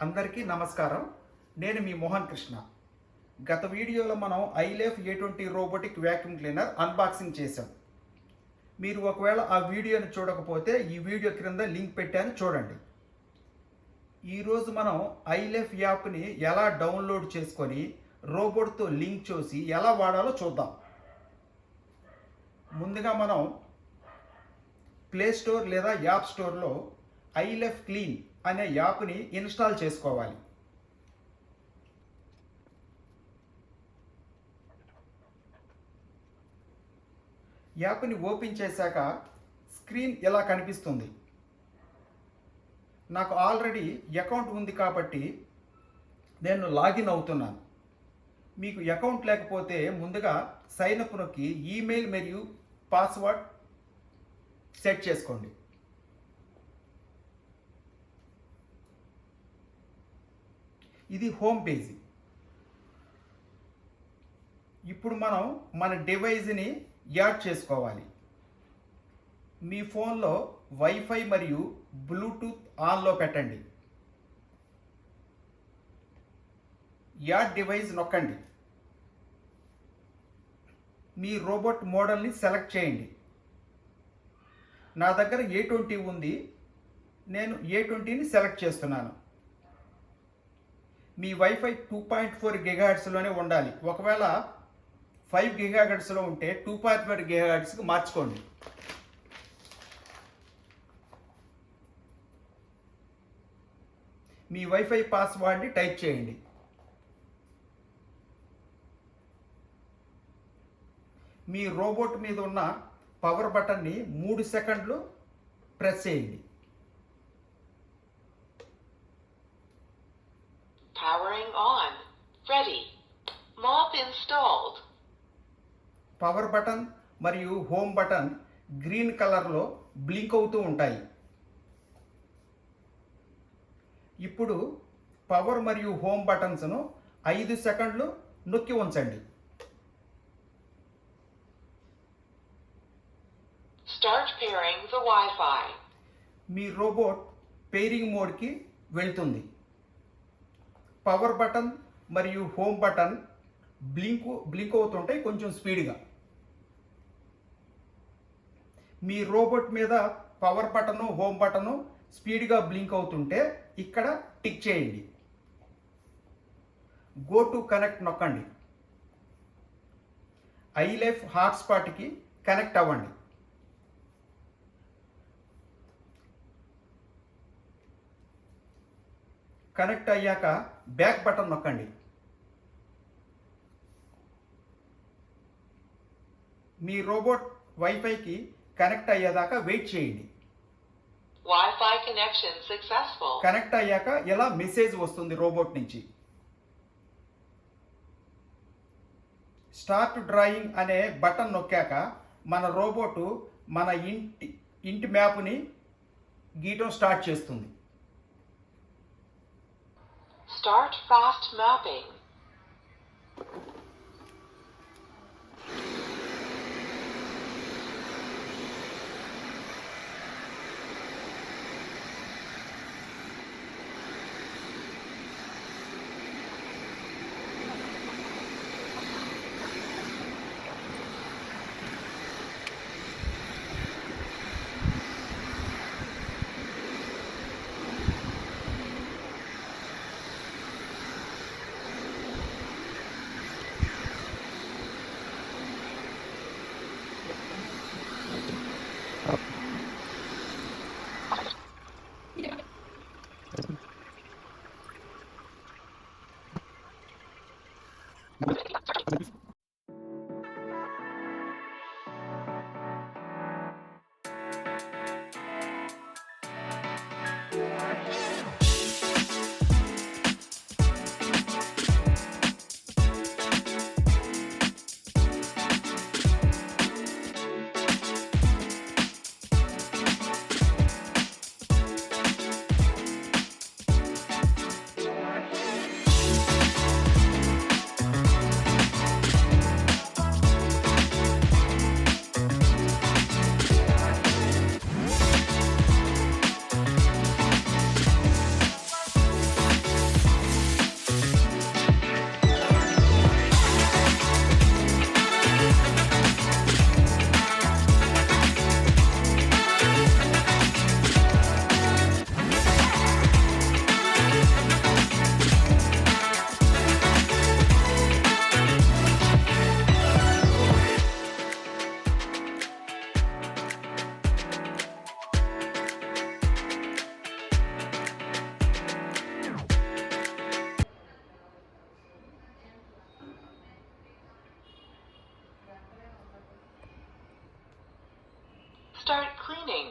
అందరికీ నమస్కారం. నేను మీ మోహన్ కృష్ణ. గత వీడియోలో మనం ఐలేఫ్ A20 robotic vacuum cleaner unboxing చేసాం. మీరు ఒకవేళ ఆ వీడియోని చూడకపోతే ఈ వీడియో క్రింద లింక్ పెట్టాను, చూడండి. ఈరోజు మనం ఐలేఫ్ యాప్ని ఎలా డౌన్లోడ్ చేసుకొని రోబోట్తో లింక్ చేసి ఎలా వాడాలో చూద్దాం. ముందుగా మనం ప్లే స్టోర్ లేదా యాప్ స్టోర్లో ఐలేఫ్ క్లీన్ అనే యాప్ని ఇన్స్టాల్ చేసుకోవాలి. యాప్ని ఓపెన్ చేశాక స్క్రీన్ ఇలా కనిపిస్తుంది. నాకు ఆల్రెడీ అకౌంట్ ఉంది కాబట్టి నేను లాగిన్ అవుతున్నాను. మీకు అకౌంట్ లేకపోతే ముందుగా సైన్ అప్ నొక్కి ఈమెయిల్ మరియు పాస్వర్డ్ సెట్ చేసుకోండి. ఇది హోమ్ పేజీ. ఇప్పుడు మనం మన డివైజ్ని యాడ్ చేసుకోవాలి. మీ ఫోన్లో వైఫై మరియు బ్లూటూత్ ఆన్లో పెట్టండి. యాడ్ డివైస్ నొక్కండి. మీ రోబోట్ మోడల్ని సెలెక్ట్ చేయండి. నా దగ్గర A20 ఉంది, నేను A20ని సెలెక్ట్ చేస్తున్నాను. మీ వైఫై 2.4 GHzలోనే ఉండాలి. ఒకవేళ 5 GHzలో ఉంటే 2.4 GHzకి మార్చుకోండి. మీ వైఫై పాస్వర్డ్ని టైప్ చేయండి. మీ రోబోట్ మీద ఉన్న పవర్ బటన్ని 3 సెకండ్లు ప్రెస్ చేయండి. Powering on. Ready. Mop installed. Power button మరియు హోమ్ బటన్ గ్రీన్ కలర్లో బ్లింక్ అవుతూ ఉంటాయి. ఇప్పుడు పవర్ మరియు హోమ్ బటన్స్ను 5 సెకండ్లు నొక్కి ఉంచండి. Start pairing the Wi-Fi. మీ రోబోట్ పేరింగ్ మోడ్కి వెళ్తుంది. పవర్ బటన్ మరియు హోమ్ బటన్ బ్లింక్ అవుతుంటాయి కొంచెం స్పీడ్గా. మీ రోబోట్ మీద పవర్ బటను హోమ్ బటను స్పీడ్గా బ్లింక్ అవుతుంటే ఇక్కడ టిక్ చేయండి. గో టు కనెక్ట్ నొక్కండి. ఐలేఫ్ హాట్స్పాట్కి కనెక్ట్ అవ్వండి. కనెక్ట్ అయ్యాక బ్యాక్ బటన్ నొక్కండి. మీ రోబోట్ వైఫైకి కనెక్ట్ అయ్యేదాకా వెయిట్ చేయండి. Wi-Fi connection successful. కనెక్ట్ అయ్యాక ఇలా మెసేజ్ వస్తుంది రోబోట్ నుంచి. స్టార్ట్ డ్రాయింగ్ అనే బటన్ నొక్కాక మన రోబోటు మన ఇంటి మ్యాప్ని గీయటం స్టార్ట్ చేస్తుంది. Start fast mapping. Start cleaning.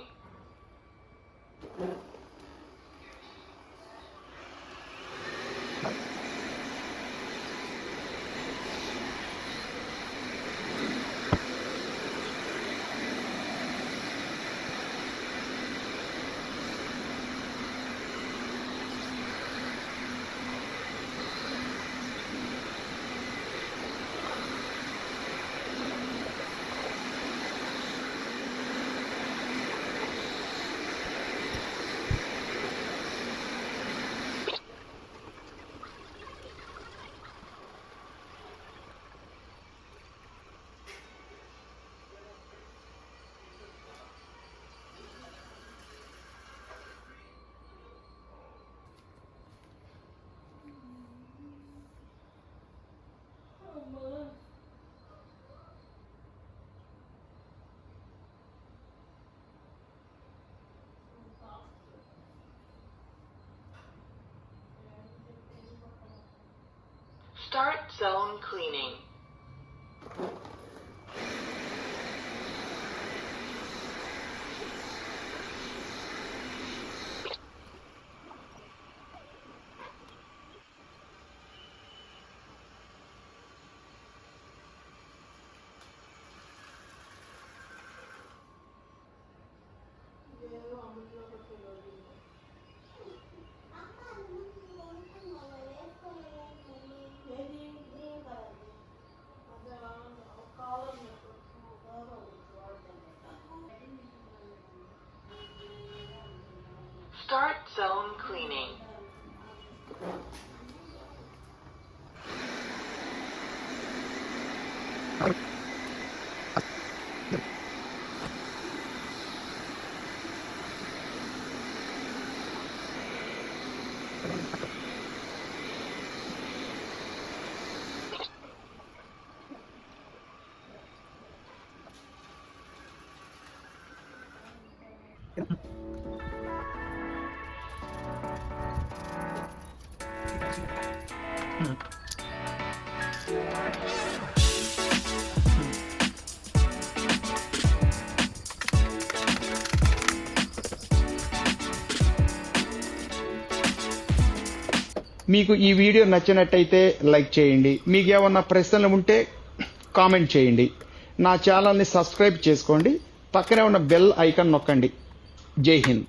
Start zone cleaning. Start zone cleaning. మీకు ఈ వీడియో నచ్చినట్టయితే లైక్ చేయండి. మీకు ఏమన్నా ప్రశ్నలు ఉంటే కామెంట్ చేయండి. నా ఛానల్ని సబ్స్క్రైబ్ చేసుకోండి. పక్కనే ఉన్న బెల్ ఐకాన్ నొక్కండి. జై హింద్.